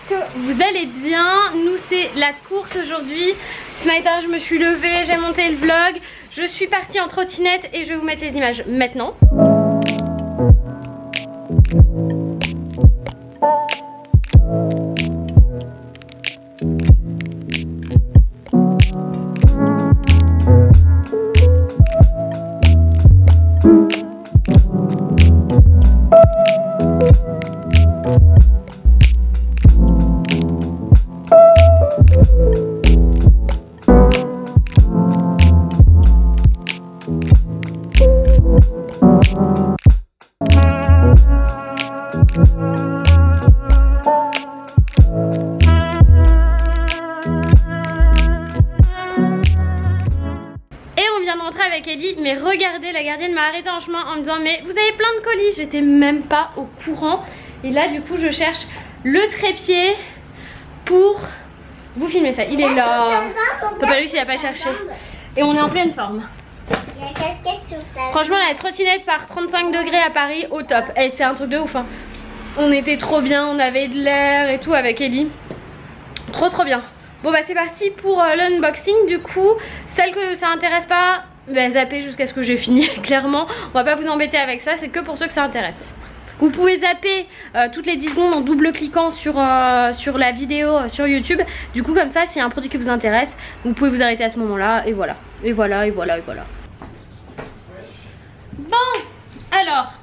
que vous allez bien. Nous c'est la course aujourd'hui. Ce matin je me suis levée, j'ai monté le vlog. Je suis partie en trottinette et je vais vous mettre les images maintenant. Avec Ellie, mais regardez, la gardienne m'a arrêté en chemin en me disant mais vous avez plein de colis, j'étais même pas au courant. Et là du coup je cherche le trépied pour vous filmer ça. Il est là, Papa Luc il a pas cherché. Et on est en pleine forme. Franchement la trottinette par 35 degrés à Paris au top. Et c'est un truc de ouf hein. On était trop bien, on avait de l'air et tout avec Ellie. Trop bien. Bon bah c'est parti pour l'unboxing. Du coup celle que ça intéresse pas, bah, zappez jusqu'à ce que j'ai fini. Clairement on va pas vous embêter avec ça, c'est que pour ceux que ça intéresse. Vous pouvez zapper toutes les 10 secondes en double cliquant sur la vidéo sur YouTube. Du coup comme ça s'il y a un produit qui vous intéresse, vous pouvez vous arrêter à ce moment là. Et voilà. Bon alors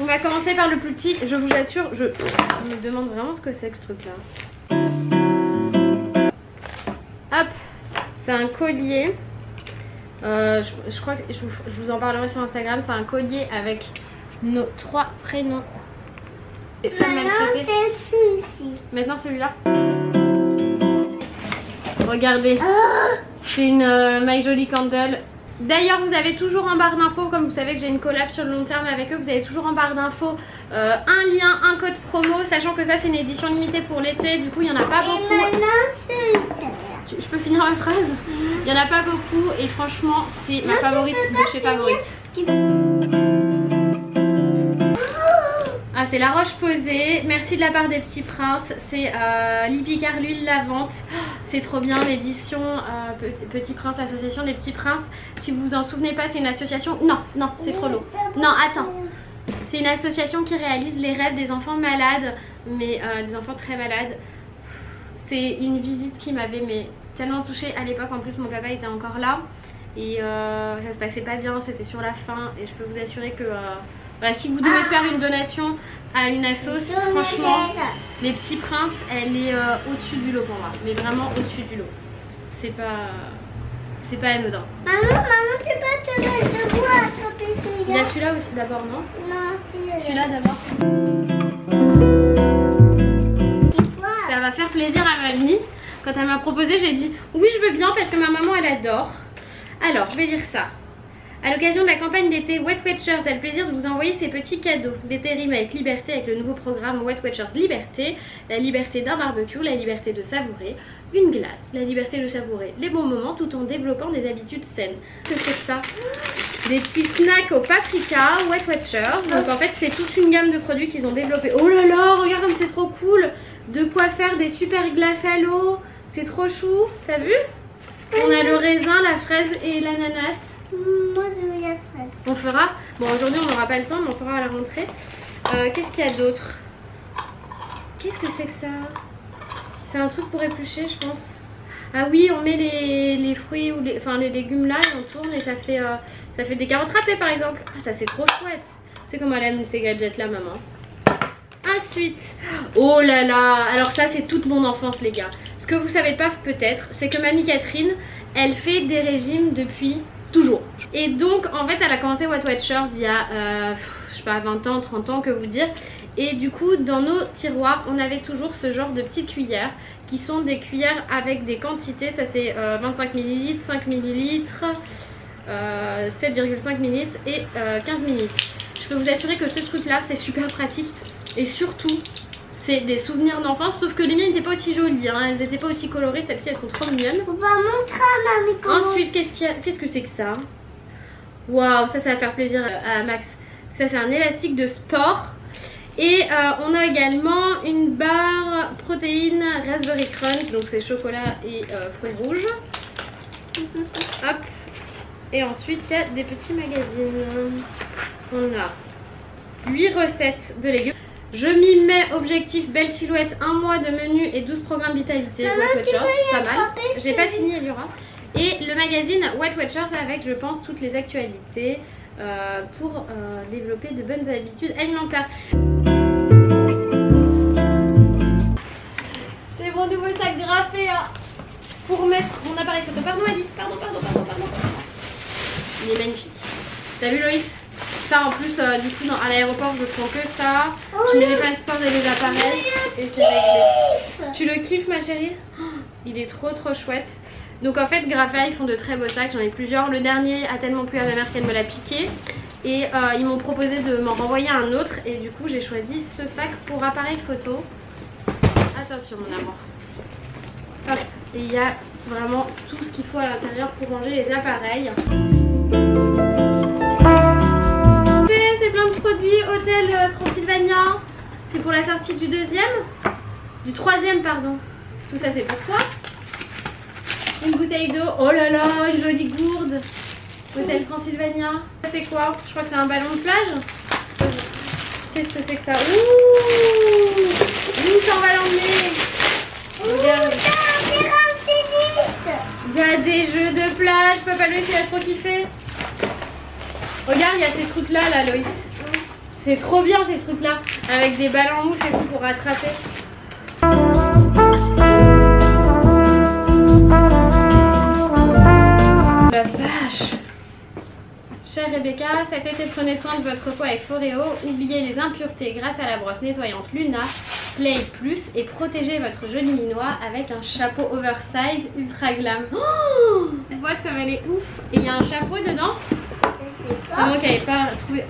on va commencer par le plus petit. Je vous assure, je me demande vraiment ce que c'est que ce truc là. Hop, c'est un collier. Je crois que je vous en parlerai sur Instagram. C'est un collier avec nos 3 prénoms. Maintenant c'est celui-ci. Maintenant celui-là. Regardez, c'est une My Jolie Candle. D'ailleurs vous avez toujours en barre d'infos, comme vous savez que j'ai une collab sur le long terme avec eux, vous avez toujours en barre d'infos un lien, un code promo, sachant que ça c'est une édition limitée pour l'été, du coup il n'y en a pas beaucoup. Et maintenant celui-ci. Je peux finir ma phrase? Il n'y en a pas beaucoup et franchement c'est ma favorite de chez Favorite. Ah c'est la roche posée, merci de la part des petits princes, c'est l'Ipicar l'huile lavante, c'est trop bien l'édition Petit Prince, association des petits princes. Si vous vous en souvenez pas c'est une association, non c'est trop long, non attends, c'est une association qui réalise les rêves des enfants malades, mais des enfants très malades. C'est une visite qui m'avait tellement touchée à l'époque, en plus mon papa était encore là et ça se passait pas bien, c'était sur la fin et je peux vous assurer que voilà, si vous devez faire une donation à une assos, franchement les petits princes elle est au-dessus du lot pour moi, mais vraiment au-dessus du lot, c'est pas anodin. Maman tu peux te mettre debout à attraper celui-là. Il y a celui-là aussi d'abord, non? Non, celui-là d'abord. Ça va faire plaisir à mamie. Quand elle m'a proposé, j'ai dit oui je veux bien parce que ma maman elle adore. Alors je vais lire ça. A l'occasion de la campagne d'été Wet Watchers a le plaisir de vous envoyer ces petits cadeaux. L'été rime avec liberté avec le nouveau programme Wet Watchers Liberté. La liberté d'un barbecue, la liberté de savourer une glace, la liberté de savourer les bons moments tout en développant des habitudes saines. Que c'est que ça? Des petits snacks au paprika Wet Watchers. Donc en fait c'est toute une gamme de produits qu'ils ont développé. Oh là là, regarde comme c'est trop cool. De quoi faire des super glaces à l'eau. C'est trop chou, t'as vu? On a le raisin, la fraise et l'ananas. Moi je veux la fraise. On fera, bon aujourd'hui on n'aura pas le temps mais on fera à la rentrée. Qu'est-ce qu'il y a d'autre? Qu'est-ce que c'est que ça? C'est un truc pour éplucher je pense. Ah oui on met les fruits ou les légumes là et on tourne et ça fait des carottes râpées par exemple. Ah ça c'est trop chouette. C'est comment elle aime ces gadgets là maman. Ensuite, oh là là, alors ça c'est toute mon enfance les gars. Ce que vous savez pas peut-être, c'est que mamie Catherine, elle fait des régimes depuis toujours. Et donc en fait elle a commencé Wet Watchers il y a je sais pas 20 ans, 30 ans que vous dire. Et du coup dans nos tiroirs on avait toujours ce genre de petites cuillères qui sont des cuillères avec des quantités. Ça c'est 25 ml, 5 ml, 7,5 ml et 15 ml. Je peux vous assurer que ce truc là c'est super pratique. Et surtout c'est des souvenirs d'enfance, sauf que les miennes n'étaient pas aussi jolies hein. Elles n'étaient pas aussi colorées, celles-ci elles sont trop mignonnes. On va montrer à mamie comment. Ensuite qu'est-ce que c'est que ça? Waouh, ça va faire plaisir à Max. Ça c'est un élastique de sport. Et on a également une barre protéines Raspberry Crunch, donc c'est chocolat et fruits rouges. Hop. Et ensuite il y a des petits magazines. On a 8 recettes de légumes. Je m'y mets, objectif belle silhouette, 1 mois de menu et 12 programmes vitalité. Weight Watchers, pas mal. J'ai pas fini, Eliora. Et le magazine Weight Watchers avec, je pense, toutes les actualités pour développer de bonnes habitudes alimentaires. C'est mon nouveau sac graffé pour mettre mon appareil photo. Pardon, Alice, pardon. Il est magnifique. T'as vu, Loïs? Ça en plus, du coup, à l'aéroport, je prends que ça. Je mets les passeports et les appareils et c'est réglé. Tu le kiffes, ma chérie? Il est trop chouette. Donc en fait, Grapha, ils font de très beaux sacs. J'en ai plusieurs. Le dernier a tellement plu à ma mère qu'elle me l'a piqué. Et ils m'ont proposé de m'en renvoyer un autre. Et du coup, j'ai choisi ce sac pour appareil photo. Attention, mon amour. Hop. Et il y a vraiment tout ce qu'il faut à l'intérieur pour ranger les appareils. C'est plein de produits Hôtel Transylvania. C'est pour la sortie du troisième pardon. Tout ça c'est pour toi. Une bouteille d'eau. Oh là là, une jolie gourde. Hôtel Transylvania. Ça c'est quoi? Je crois que c'est un ballon de plage. Qu'est-ce que c'est que ça? Ouh, ça on va l'emmener. Regarde. Il y a des jeux de plage. Papa Loïs il a trop kiffé. Regarde, il y a ces trucs là, Loïs. C'est trop bien ces trucs là. Avec des balles en mousse et tout pour rattraper. La vache. Chère Rebecca, cet été prenez soin de votre peau avec Foreo. Oubliez les impuretés grâce à la brosse nettoyante Luna Play Plus et protégez votre joli minois avec un chapeau oversize ultra glam. Oh, cette boîte comme elle est ouf. Et il y a un chapeau dedans. Maman qui n'avait pas trouvé.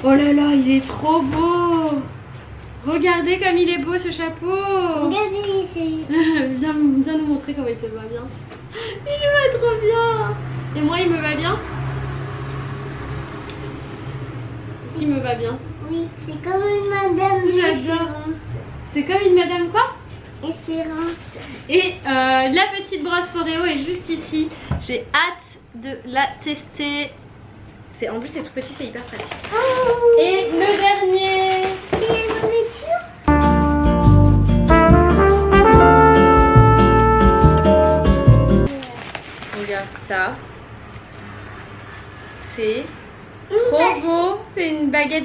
Oh là là, il est trop beau. Regardez comme il est beau ce chapeau. Regardez ici. viens nous montrer comment il te va bien. Il me va trop bien. Et moi il me va bien. Est-ce qu'il me va bien? Oui, c'est comme une madame. J'adore. C'est comme une madame quoi? Espérance. Et la petite brosse Foreo est juste ici. J'ai hâte de la tester. En plus c'est tout petit, c'est hyper pratique. Oh. Et le dernier, c'est la nourriture. Regarde ça. C'est trop beau. C'est une baguette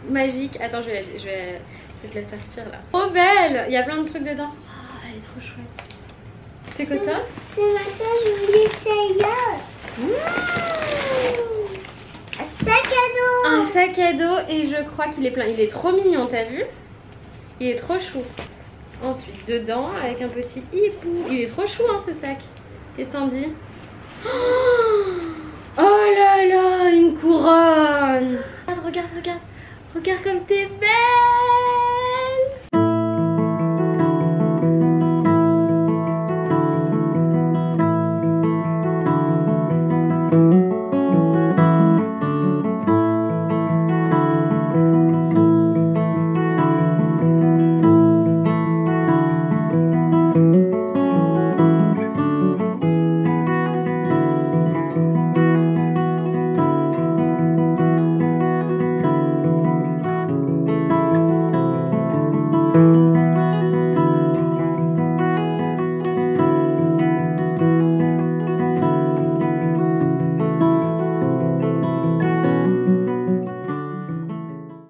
magique. Attends, je vais te la sortir là. Trop belle. Il y a plein de trucs dedans. Oh, elle est trop chouette. T'es contente? C'est matin, je voulais ça. Un sac à dos. Un sac à dos et je crois qu'il est plein. Il est trop mignon, t'as vu? Il est trop chou. Ensuite, dedans, avec un petit hibou. Il est trop chou hein ce sac. Qu'est-ce que t'en dis? Oh là là, une couronne. Regarde. Regarde comme t'es belle.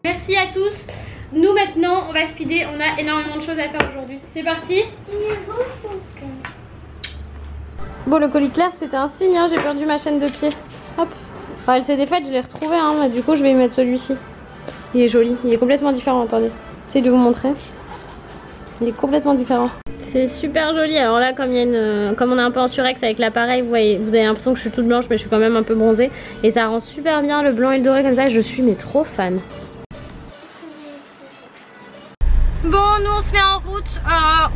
Merci à tous. Nous maintenant on va speeder, on a énormément de choses à faire aujourd'hui. C'est parti. Bon, le colis clair c'était un signe hein, j'ai perdu ma chaîne de pied. Hop. Enfin, elle s'est défaite, je l'ai retrouvée hein, mais du coup je vais y mettre celui-ci. Il est joli, il est complètement différent, attendez. J'essaie de vous montrer. Il est complètement différent. C'est super joli. Alors là comme on est un peu en surex avec l'appareil, vous avez l'impression que je suis toute blanche mais je suis quand même un peu bronzée. Et ça rend super bien le blanc et le doré comme ça, je suis mais trop fan. Bon, nous on se met en route,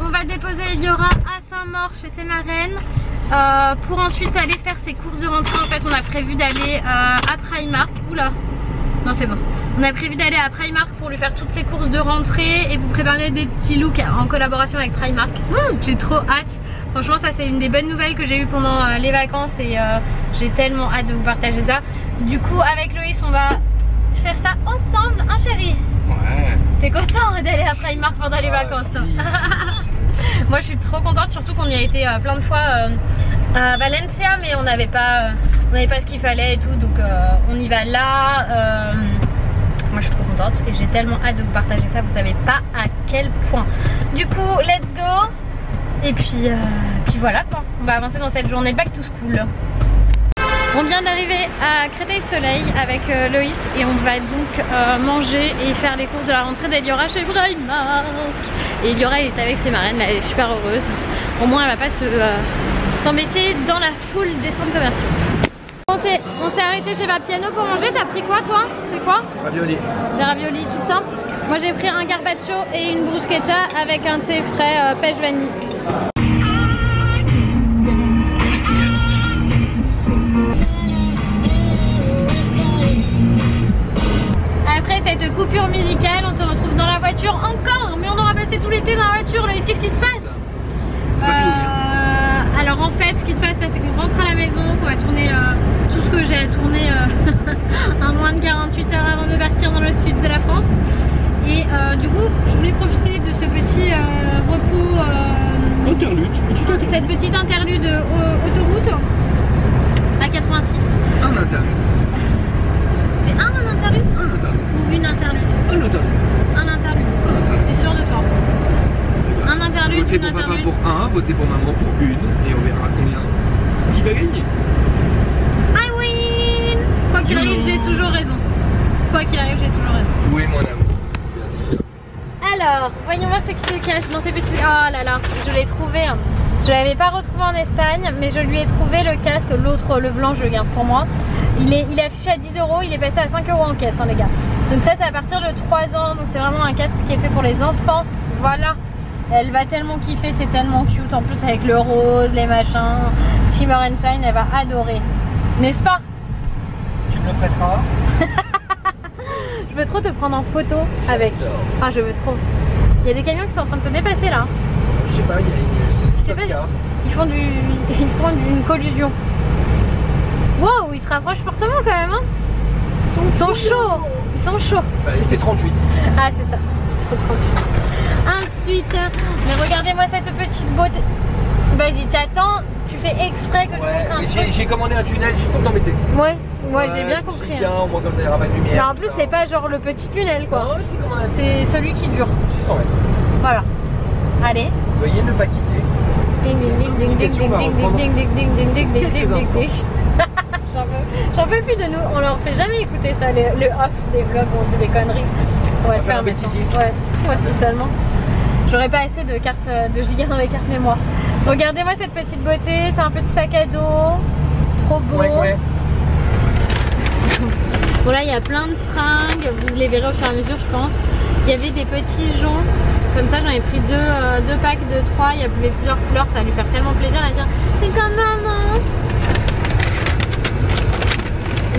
on va déposer Eliora à Saint-Maur chez ses marraines pour ensuite aller faire ses courses de rentrée. En fait on a prévu d'aller à Primark. Oula, Non, c'est bon. On a prévu d'aller à Primark pour lui faire toutes ses courses de rentrée et vous préparer des petits looks en collaboration avec Primark. J'ai trop hâte. Franchement, ça c'est une des bonnes nouvelles que j'ai eues pendant les vacances et j'ai tellement hâte de vous partager ça. Du coup, avec Loïs, on va faire ça ensemble, hein chérie? Ouais. T'es content d'aller à Primark pendant les vacances, toi? Moi, je suis trop contente, surtout qu'on y a été plein de fois à Valencia, mais on n'avait pas ce qu'il fallait et tout, donc on y va là. Moi, je suis trop contente et j'ai tellement hâte de vous partager ça. Vous savez pas à quel point. Du coup, let's go. Et puis voilà quoi. On va avancer dans cette journée back to school. On vient d'arriver à Créteil-Soleil avec Loïs et on va donc manger et faire les courses de la rentrée d'Eliora chez Primark. Et Eliora elle est avec ses marraines, elle est super heureuse. Au moins elle va pas s'embêter dans la foule des centres commerciaux. On s'est arrêté chez Vapiano pour manger. T'as pris quoi toi? C'est quoi? Ravioli. Des raviolis tout simple. Moi j'ai pris un garbaccio et une bruschetta avec un thé frais pêche vanille. Après cette coupure musicale, on se retrouve dans la voiture encore. Mais on aura passé tout l'été dans la voiture. Qu'est-ce qui se passe? Alors en fait, ce qui se passe là, c'est qu'on rentre à la maison, qu'on va tourner tout ce que j'ai à tourner en moins de 48 heures avant de partir dans le sud de la France. Et du coup, je voulais profiter de ce petit repos, cette petite interlude autoroute à 86. Un interlude. C'est un interlude? Un interlude. Ou une interlude? Un interlude. Un interlude. T'es sûr de toi? Un interlude, votez une pour papa interlude. pour un, votez pour maman pour une, et on verra combien qui va gagner. I win! Quoi qu'il arrive, j'ai toujours raison. Quoi qu'il arrive, j'ai toujours raison. Oui, mon amour. Bien sûr. Alors, voyons voir ce qui se cache dans ces petits... Oh là là, je l'ai trouvé. Je ne l'avais pas retrouvé en Espagne, mais je lui ai trouvé le casque. L'autre, le blanc, je le garde pour moi. Il est affiché à 10 €, il est passé à 5 € en caisse, hein, les gars. Donc ça, c'est à partir de 3 ans. Donc c'est vraiment un casque qui est fait pour les enfants. Voilà. Elle va tellement kiffer, c'est tellement cute. En plus, avec le rose, les machins, Shimmer and Shine, elle va adorer. N'est-ce pas? Tu me le prêteras? Je veux trop te prendre en photo avec. Ah, je veux trop. Il y a des camions qui sont en train de se dépasser là. Je sais pas, il y a une Je sais pas, ils font une collusion. Wow, ils se rapprochent fortement quand même, hein. Ils sont chauds. Ils sont chauds. Bah, il fait 38. Ah, c'est ça. C'est 38. Ensuite, mais regardez-moi cette petite beauté. Vas-y, t'attends. Tu fais exprès que je te montre un truc. J'ai commandé un tunnel juste pour t'embêter. Ouais, j'ai bien compris. Tiens, au moins comme ça, il n'y aura pas de lumière. Mais en plus, c'est pas genre le petit tunnel quoi. Non, c'est comme un... C'est celui qui dure. 600 mètres. Voilà. Allez. Veuillez ne pas quitter. Ding ding ding ding ding ding ding ding ding ding ding ding ding ding ding. J'en peux plus de nous. On leur fait jamais écouter ça, le off des vlogs où on dit des conneries. On va le faire maintenant. Ouais, voici seulement. J'aurais pas assez de cartes de gigas dans mes cartes mémoire. Regardez-moi cette petite beauté, c'est un petit sac à dos. Trop beau. Ouais. Bon là il y a plein de fringues, vous les verrez au fur et à mesure je pense. Il y avait des petits joncs, comme ça j'en ai pris deux packs de 3, il y avait plusieurs couleurs, ça va lui faire tellement plaisir à dire c'est comme maman.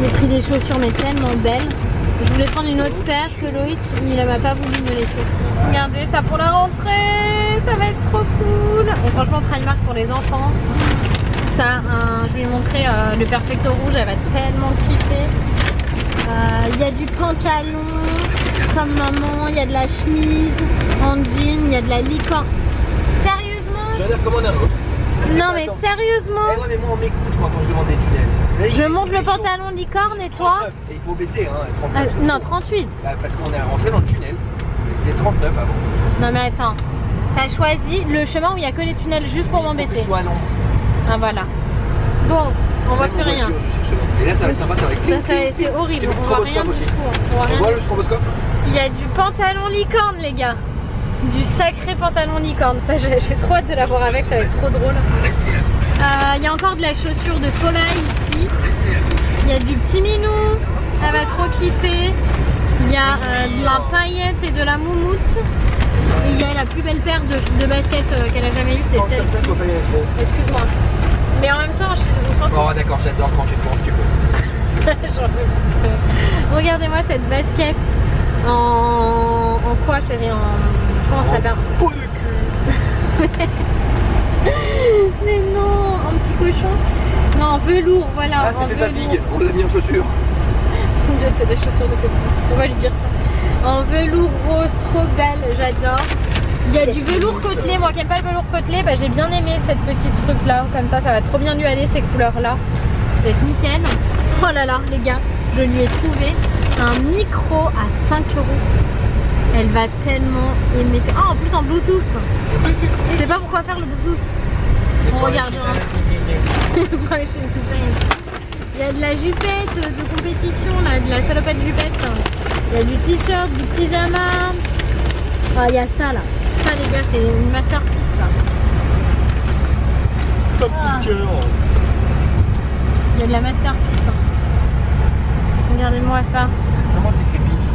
J'ai pris des chaussures mais tellement belles. Je voulais prendre une autre paire que Loïs, il m'a pas voulu me laisser. Regardez ça pour la rentrée, ça va être trop cool. Et franchement Primark pour les enfants. Ça, je lui ai montré le Perfecto rouge, elle va tellement kiffer. Il y a du pantalon comme maman, il y a de la chemise en jean, il y a de la licorne. Sérieusement? J'en ai recommandé un autre. Non mais sérieusement? Ouais, mais moi on m'écoute moi quand je demande des tunnels. Là, je monte le pantalon licorne et toi? 39. Et il faut baisser hein, 39. Non 38. Bah, parce qu'on est rentré dans le tunnel. Il était 39 avant. Non mais attends, t'as choisi le chemin où il n'y a que les tunnels juste pour m'embêter. Je suis à l'ombre. Ah voilà. Bon, on voit plus rien. Et là ça va être sympa, ça va être ça c'est horrible, on voit rien du tout. On voit le stroboscope? Il y a du pantalon licorne les gars. Du sacré pantalon licorne, ça j'ai trop hâte de l'avoir avec, ça va être trop drôle. Il y a encore de la chaussure de Fola ici. Il y a du petit minou, elle va trop kiffer. Il y a de la paillette et de la moumoute. Et il y a la plus belle paire de baskets qu'elle a jamais eue, c'est celle-ci. Excuse-moi. Mais en même temps, on sent... Oh d'accord, j'adore quand tu te manges, tu peux. Regardez-moi cette basket en quoi chérie, comment ça s'appelle? Peau de cul. Mais non, un petit cochon. Non, en velours, voilà. Ah, c'est pas big, on l'a mis en chaussures. C'est des chaussures de copain. On va lui dire ça. En velours rose, trop belle, j'adore. Il y a du velours côtelé. Moi qui n'aime pas le velours côtelé, bah, j'ai bien aimé cette petite truc là. Comme ça va trop bien lui aller, ces couleurs là. Ça va être nickel. Oh là là, les gars, je lui ai trouvé un micro à 5 €. Elle va tellement aimer ça. Ah, en plus en Bluetooth. Je sais pas pourquoi faire le Bluetooth. On regardera. Il y a de la jupette de compétition, là, de la salopette jupette. Il y a du t-shirt, du pyjama. Ah, il y a ça là. Ça les gars, c'est une masterpiece ça. Top coup de cœur. Il y a de la masterpiece. Regardez-moi ça. Comment t'écris ici?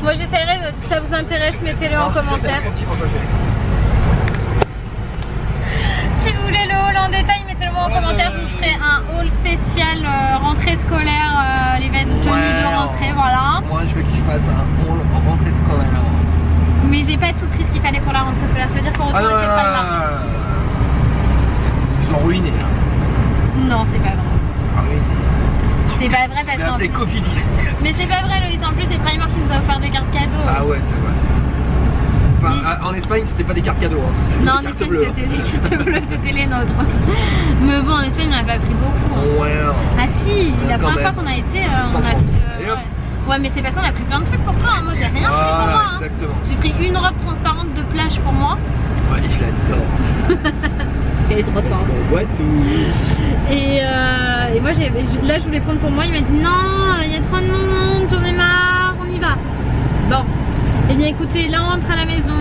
Moi j'essaierai, si ça vous intéresse, mettez-le en commentaire. Si vous voulez le haul en détail, mettez-le moi en commentaire. Je vous ferai un haul spécial rentrée scolaire, les tenues de rentrée, voilà. Moi je veux qu'il fasse un haul en rentrée scolaire. Mais j'ai pas tout pris ce qu'il fallait pour la rentrée scolaire, ça veut dire qu'on retourne chez Primark. Ils ont ruiné là. Non, c'est pas vrai. Ah oui. C'est pas vrai parce qu'en plus... Mais c'est pas vrai Loïs, en plus c'est Primark qui nous a offert des cartes cadeaux. Ah ouais, c'est vrai. Enfin, en Espagne, c'était pas des cartes cadeaux. Hein. Non, en Espagne, c'était des cartes bleues, c'était les nôtres. Mais bon, en Espagne, on n'a pas pris beaucoup. Hein. Ouais. Ah si, la première fois qu'on a été, on a pris... ouais, mais c'est parce qu'on a pris plein de trucs pour toi. Hein. Moi, j'ai rien pris pour moi. Hein. Exactement. J'ai pris une robe transparente de plage pour moi. Ouais, je l'adore. Parce qu'elle est transparente. On voit tout. Et moi, là, je voulais prendre pour moi. Il m'a dit non, il y a trop de monde, j'en ai marre, on y va. Bon. Eh bien écoutez, là on rentre à la maison,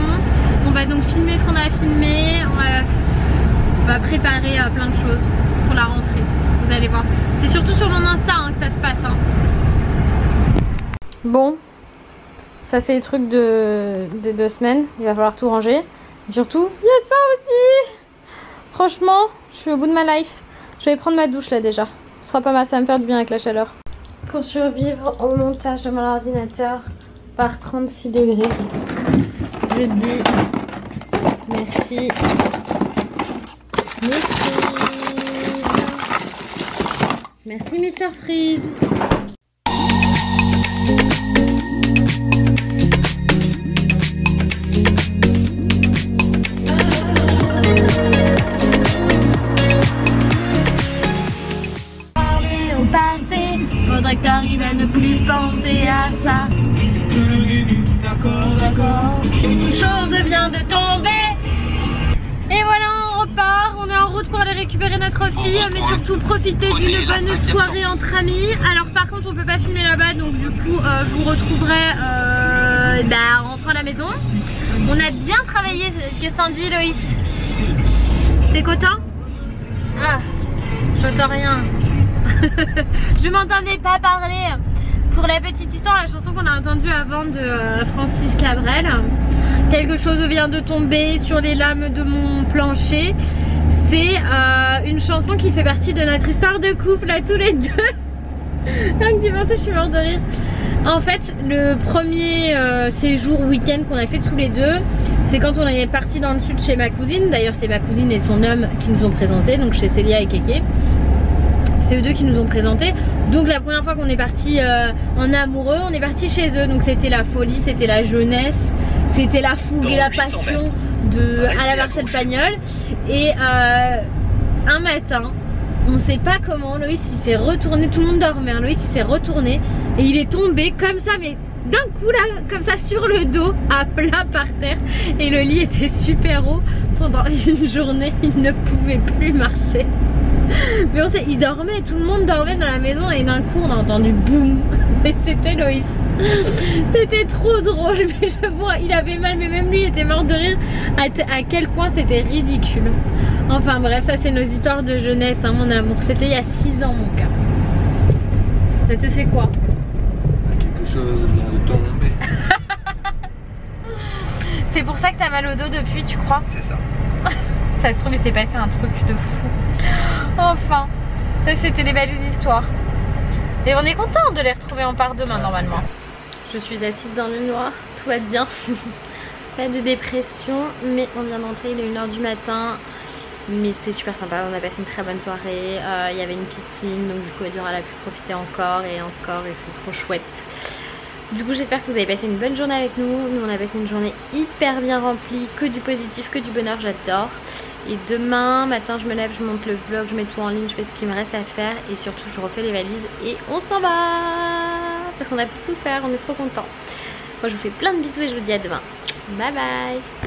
on va donc filmer ce qu'on a à filmer, on va préparer plein de choses pour la rentrée, vous allez voir. C'est surtout sur mon Insta hein, que ça se passe. Hein. Bon, ça c'est les trucs des 2 semaines, il va falloir tout ranger. Et surtout, il y a ça aussi. Franchement, je suis au bout de ma life. Je vais prendre ma douche là déjà, ce sera pas mal, ça va me faire du bien avec la chaleur. Pour survivre au montage de mon ordinateur par 36 degrés, je dis merci. Merci Mr Freeze. Parler au passé, faudrait que t'arrives à ne plus penser à ça. D'accord. Une chose vient de tomber. Et voilà, on repart. On est en route pour aller récupérer notre fille, mais surtout profiter d'une bonne soirée entre amis. Alors par contre, on peut pas filmer là-bas, donc du coup, je vous retrouverai en rentrant à la maison. On a bien travaillé. Qu'est-ce que t'en dis, Loïs? T'es content? Ah, j'entends rien. Je m'entendais pas parler. Pour la petite histoire, la chanson qu'on a entendue avant de Francis Cabrel, quelque chose vient de tomber sur les lames de mon plancher. C'est une chanson qui fait partie de notre histoire de couple à tous les deux. Donc tu penses, je suis morte de rire. En fait, le premier séjour week-end qu'on a fait tous les deux, c'est quand on est parti dans le sud chez ma cousine. D'ailleurs, c'est ma cousine et son homme qui nous ont présenté, donc chez Célia et Kéké. C'est eux deux qui nous ont présenté. Donc la première fois qu'on est parti en amoureux, on est parti chez eux. Donc c'était la folie, c'était la jeunesse, c'était la fougue et la passion à la Marcel Pagnol. Et un matin, on sait pas comment, Loïs il s'est retourné, tout le monde dormait, hein, Loïs il s'est retourné et il est tombé comme ça, mais d'un coup là, comme ça sur le dos, à plat par terre. Et le lit était super haut. Pendant une journée, il ne pouvait plus marcher. Mais on sait, il dormait, tout le monde dormait dans la maison et d'un coup on a entendu boum. Et c'était Loïs. C'était trop drôle, mais je vois, il avait mal, mais même lui il était mort de rire à quel point c'était ridicule. Enfin bref, ça c'est nos histoires de jeunesse, hein, mon amour. C'était il y a 6 ans mon cas. Ça te fait quoi? Quelque chose vient de tomber. C'est pour ça que t'as mal au dos depuis, tu crois? C'est ça. Ça se trouve il s'est passé un truc de fou. Enfin, Ça c'était les belles histoires. Et on est content de les retrouver, on part demain normalement. Je suis assise dans le noir, tout va bien. Pas de dépression, mais on vient d'entrer, il est 1 h du matin. Mais c'était super sympa, on a passé une très bonne soirée. Il y avait une piscine, donc du coup Edouard a pu profiter encore et c'est trop chouette. Du coup j'espère que vous avez passé une bonne journée avec nous. Nous on a passé une journée hyper bien remplie, que du positif, que du bonheur, j'adore. Et demain matin je me lève, je monte le vlog, je mets tout en ligne, je fais ce qu'il me reste à faire. Et surtout je refais les valises et on s'en va. Parce qu'on a pu tout faire, on est trop contents. Moi je vous fais plein de bisous et je vous dis à demain. Bye bye.